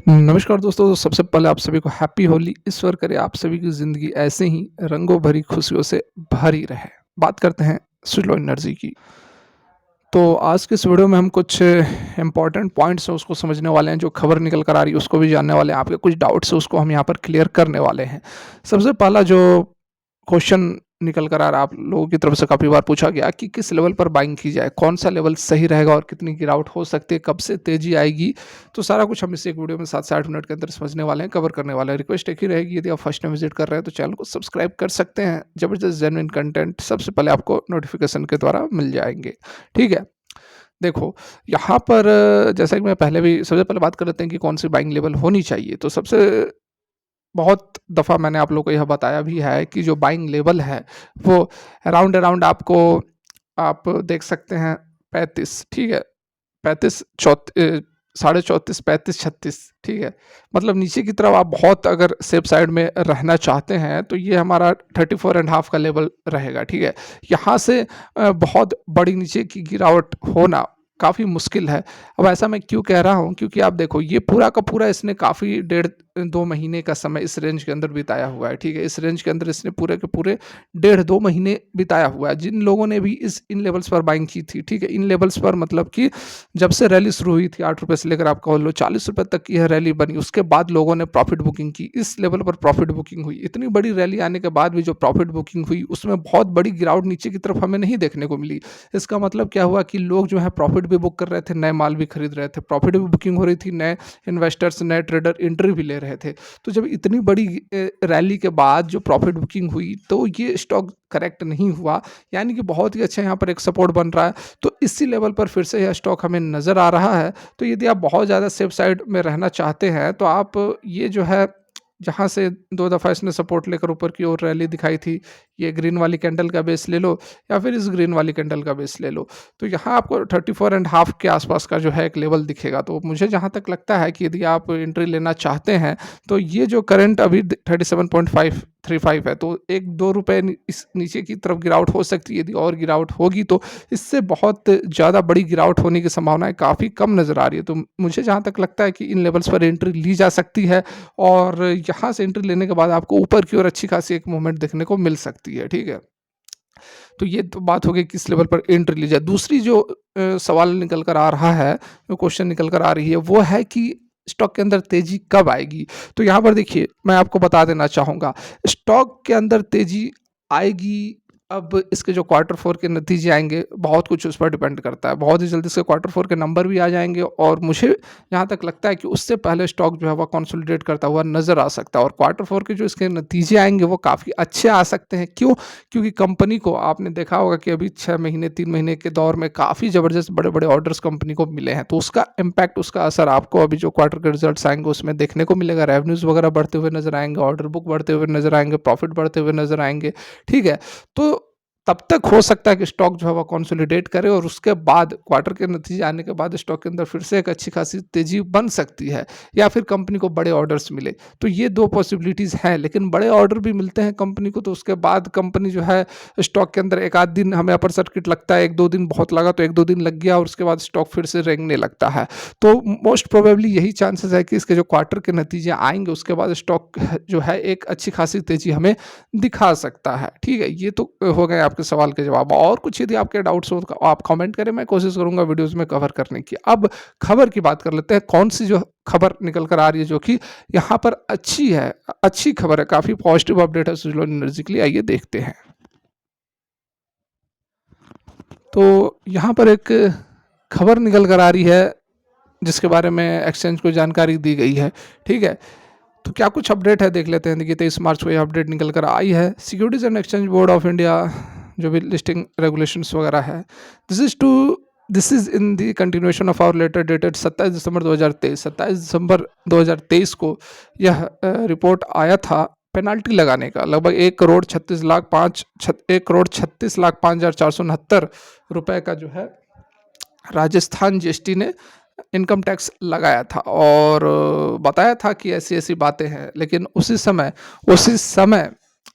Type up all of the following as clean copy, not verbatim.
नमस्कार दोस्तों, सबसे पहले आप सभी को हैप्पी होली। ईश्वर करे आप सभी की ज़िंदगी ऐसे ही रंगों भरी खुशियों से भरी रहे। बात करते हैं स्लो एनर्जी की। तो आज के इस वीडियो में हम कुछ इम्पोर्टेंट पॉइंट्स हैं उसको समझने वाले हैं, जो खबर निकल कर आ रही है उसको भी जानने वाले हैं, आपके कुछ डाउट्स हैं उसको हम यहाँ पर क्लियर करने वाले हैं। सबसे पहला जो क्वेश्चन निकल कर आ रहा है, आप लोगों की तरफ से काफ़ी बार पूछा गया कि किस लेवल पर बाइंग की जाए, कौन सा लेवल सही रहेगा और कितनी गिरावट हो सकती है, कब से तेजी आएगी। तो सारा कुछ हम इस एक वीडियो में 7 से 8 मिनट के अंदर समझने वाले हैं, कवर करने वाले हैं। रिक्वेस्ट एक ही रहेगी, यदि आप फर्स्ट टाइम विजिट कर रहे हैं तो चैनल को सब्सक्राइब कर सकते हैं। जबरदस्त जेन्युइन कंटेंट सबसे पहले आपको नोटिफिकेशन के द्वारा मिल जाएंगे। ठीक है, देखो यहाँ पर जैसा कि मैं पहले भी सबसे पहले बात कर लेते हैं कि कौन सी बाइंग लेवल होनी चाहिए। तो सबसे बहुत दफ़ा मैंने आप लोगों को यह बताया भी है कि जो बाइंग लेवल है वो अराउंड अराउंड आपको आप देख सकते हैं 35, ठीक है, 35 साढ़े 34 35 36, ठीक है। मतलब नीचे की तरफ आप बहुत अगर सेफ साइड में रहना चाहते हैं तो ये हमारा 34.5 का लेवल रहेगा, ठीक है। यहाँ से बहुत बड़ी नीचे की गिरावट होना काफ़ी मुश्किल है। अब ऐसा मैं क्यों कह रहा हूँ, क्योंकि आप देखो ये पूरा का पूरा इसने काफ़ी 1.5-2 महीने का समय इस रेंज के अंदर बिताया हुआ है, ठीक है। इस रेंज के अंदर इसने पूरे के पूरे 1.5-2 महीने बिताया हुआ है। जिन लोगों ने भी इन लेवल्स पर बाइंग की थी, ठीक है, इन लेवल्स पर मतलब कि जब से रैली शुरू हुई थी ₹8 से लेकर आप कह लो ₹40 तक की यह रैली बनी, उसके बाद लोगों ने प्रॉफिट बुकिंग की। इस लेवल पर प्रॉफिट बुकिंग हुई। इतनी बड़ी रैली आने के बाद भी जो प्रॉफिट बुकिंग हुई उसमें बहुत बड़ी गिरावट नीचे की तरफ हमें नहीं देखने को मिली। इसका मतलब क्या हुआ कि लोग जो है प्रॉफिट भी बुक कर रहे थे, नए माल भी खरीद रहे थे, प्रॉफिट भी बुकिंग हो रही थी, नए इन्वेस्टर्स, नए ट्रेडर एंट्री भी ले रहे थे। तो जब इतनी बड़ी रैली के बाद जो प्रॉफिट बुकिंग हुई तो ये स्टॉक करेक्ट नहीं हुआ, यानी कि बहुत ही अच्छा यहाँ पर एक सपोर्ट बन रहा है। तो इसी लेवल पर फिर से यह स्टॉक हमें नज़र आ रहा है। तो यदि आप बहुत ज़्यादा सेफ साइड में रहना चाहते हैं तो आप ये जो है, जहाँ से 2 दफ़ा इसने सपोर्ट लेकर ऊपर की ओर रैली दिखाई थी, ये ग्रीन वाली कैंडल का बेस ले लो या फिर इस ग्रीन वाली कैंडल का बेस ले लो। तो यहाँ आपको 34.5 के आसपास का जो है एक लेवल दिखेगा। तो मुझे जहाँ तक लगता है कि यदि आप एंट्री लेना चाहते हैं तो ये जो करंट अभी 37.535 है, तो 1-2 रुपए इस नीचे की तरफ गिरावट हो सकती है। यदि और गिरावट होगी तो इससे बहुत ज़्यादा बड़ी गिरावट होने की संभावनाएँ काफ़ी कम नज़र आ रही है। तो मुझे जहाँ तक लगता है कि इन लेवल्स पर एंट्री ली जा सकती है और यहाँ से एंट्री लेने के बाद आपको ऊपर की ओर अच्छी खासी एक मूवमेंट देखने को मिल सकती है, ठीक है। तो ये तो बात हो गई किस लेवल पर एंट्री ली जाए। दूसरी जो सवाल निकल कर आ रहा है, जो क्वेश्चन निकल कर आ रही है वो है कि स्टॉक के अंदर तेजी कब आएगी। तो यहाँ पर देखिए मैं आपको बता देना चाहूँगा, स्टॉक के अंदर तेजी आएगी। अब इसके जो क्वार्टर 4 के नतीजे आएँगे, बहुत कुछ उस पर डिपेंड करता है। बहुत ही जल्दी इसके क्वार्टर 4 के नंबर भी आ जाएँगे और मुझे जहाँ तक लगता है कि उससे पहले स्टॉक जो है वो कंसोलिडेट करता हुआ नज़र आ सकता है और क्वार्टर 4 के जो इसके नतीजे आएँगे वो काफ़ी अच्छे आ सकते हैं। क्यों? क्योंकि कंपनी को आपने देखा होगा कि अभी 6 महीने 3 महीने के दौर में काफ़ी ज़बरदस्त बड़े-बड़े ऑर्डर्स कंपनी को मिले हैं। तो उसका इम्पैक्ट, उसका असर आपको अभी जो क्वार्टर के रिजल्ट्स आएँगे उसमें देखने को मिलेगा। रेवेन्यूज़ वगैरह बढ़ते हुए नज़र आएँगे, ऑर्डर बुक बढ़ते हुए नज़र आएँगे, प्रॉफिट बढ़ते हुए नज़र आएँगे, ठीक है? तो तब तक हो सकता है कि स्टॉक जो है वो कंसोलिडेट करे और उसके बाद क्वार्टर के नतीजे आने के बाद स्टॉक के अंदर फिर से एक अच्छी खासी तेज़ी बन सकती है या फिर कंपनी को बड़े ऑर्डर्स मिले। तो ये 2 पॉसिबिलिटीज़ हैं, लेकिन बड़े ऑर्डर भी मिलते हैं कंपनी को तो उसके बाद कंपनी जो है स्टॉक के अंदर 1 आध दिन हमें अपर सर्किट लगता है, 1-2 दिन बहुत लगा तो 1-2 दिन लग गया और उसके बाद स्टॉक फिर से रेंगने लगता है। तो मोस्ट प्रोबेबली यही चांसेस है कि इसके जो क्वार्टर के नतीजे आएँगे उसके बाद स्टॉक जो है एक अच्छी खासी तेज़ी हमें दिखा सकता है, ठीक है? ये तो हो गए आपके सवाल के जवाब। और कुछ यदि आपके डाउट्स हो तो आप कमेंट करें, मैं कोशिश करूँगा वीडियोज़ में कवर करने की। अब खबर की बात कर लेते हैं, कौन-सी जो खबर निकल कर आ रही है जो कि यहाँ पर अच्छी है, अच्छी खबर है, काफ़ी पॉजिटिव अपडेट है सुज़लोन एनर्जी के लिए, आइए देखते हैं। तो यहाँ पर एक खबर निकल कर आ रही है जिसके बारे में एक्सचेंज को जानकारी दी गई है, ठीक है? तो क्या कुछ अपडेट है देख लेते हैं। देखिए 23 मार्च को ये अपडेट निकल कर आई है। Securities and exchange board of India जो भी लिस्टिंग रेगुलेशंस वगैरह है, this is in the continuation of hour later dated 27 दिसंबर 2023। 27 दिसंबर 2023 को यह रिपोर्ट आया था पेनाल्टी लगाने का, लगभग 1,36,05,469 रुपए का जो है राजस्थान जीएसटी ने इनकम टैक्स लगाया था और बताया था कि ऐसी-ऐसी बातें हैं। लेकिन उसी समय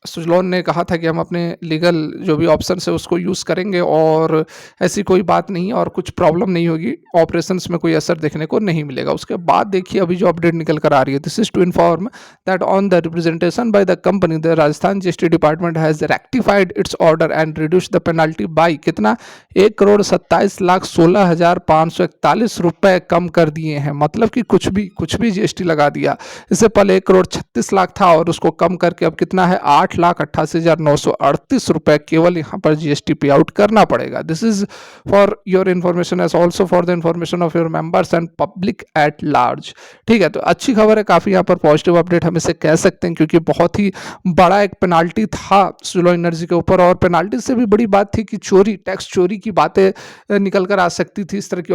सुजलॉन ने कहा था कि हम अपने लीगल जो भी ऑप्शंस है उसको यूज़ करेंगे और ऐसी कोई बात नहीं और कुछ प्रॉब्लम नहीं होगी, ऑपरेशंस में कोई असर देखने को नहीं मिलेगा। उसके बाद देखिए अभी जो अपडेट निकल कर आ रही है, this is to inform that on the representation by the company the Rajasthan GST department has rectified its order and reduce the penalty by कितना 1,27,16,541 रुपए कम कर दिए हैं। मतलब कि कुछ भी जीएसटी लगा दिया। इससे पहले 1,36,00,000 था और उसको कम करके अब कितना है 8,88,938 रुपए केवल यहाँ पर जीएसटी पे आउट करना पड़ेगा। This is for your information as also for the information of your members and public at large. ठीक है, तो अच्छी खबर है, काफ़ी यहाँ पर पॉजिटिव अपडेट हम इसे कह सकते हैं क्योंकि बहुत ही बड़ा एक पेनाल्टी था सुजलॉन एनर्जी के ऊपर और पेनाल्टी से भी बड़ी बात थी कि चोरी, टैक्स चोरी की बातें निकल कर आ सकती थी। इस तरह की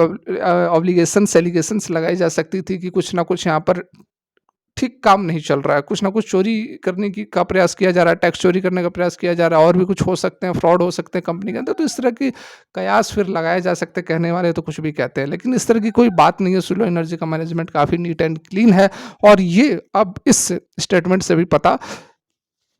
ऑब्लिगेशंस एलिगेशंस लगाई जा सकती थी कि कुछ ना कुछ यहाँ पर ठीक काम नहीं चल रहा है, कुछ ना कुछ चोरी करने की का प्रयास किया जा रहा है, टैक्स चोरी करने का प्रयास किया जा रहा है और भी कुछ हो सकते हैं, फ्रॉड हो सकते हैं कंपनी के अंदर। तो इस तरह की कयास फिर लगाए जा सकते हैं, कहने वाले तो कुछ भी कहते हैं, लेकिन इस तरह की कोई बात नहीं है। सुजलॉन एनर्जी का मैनेजमेंट काफ़ी नीट एंड क्लीन है और ये अब इस स्टेटमेंट से भी पता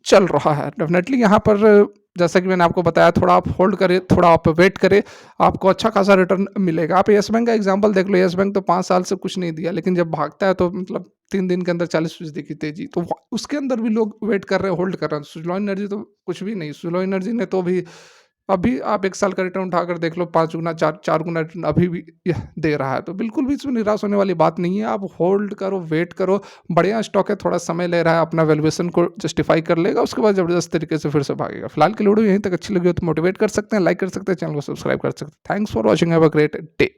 चल रहा है। डेफिनेटली यहाँ पर जैसा कि मैंने आपको बताया, थोड़ा आप होल्ड करें, थोड़ा आप वेट करें, आपको अच्छा खासा रिटर्न मिलेगा। आप येस बैंक का एग्जांपल देख लो, येस बैंक तो 5 साल से कुछ नहीं दिया, लेकिन जब भागता है तो मतलब 3 दिन के अंदर 40% की तेजी, तो उसके अंदर भी लोग वेट कर रहे हैं, होल्ड कर रहे हैं। सुजलॉन एनर्जी तो कुछ भी नहीं, सुजलॉन एनर्जी ने तो भी अभी आप 1 साल का रिटर्न उठाकर देख लो, 5 गुना 4 गुना रिटर्न अभी भी यह दे रहा है। तो बिल्कुल भी इसमें निराश होने वाली बात नहीं है। आप होल्ड करो, वेट करो, बढ़िया स्टॉक है, थोड़ा समय ले रहा है, अपना वैल्यूएशन को जस्टिफाई कर लेगा, उसके बाद ज़बरदस्त तरीके से फिर से भागेगा। फिलहाल की वीडियो यहीं तक अच्छी लगी हो तो मोटिवेट कर सकते हैं, लाइक कर सकते हैं, चैनल को सब्सक्राइब कर सकते हैं। Thanks for watching, have a great day.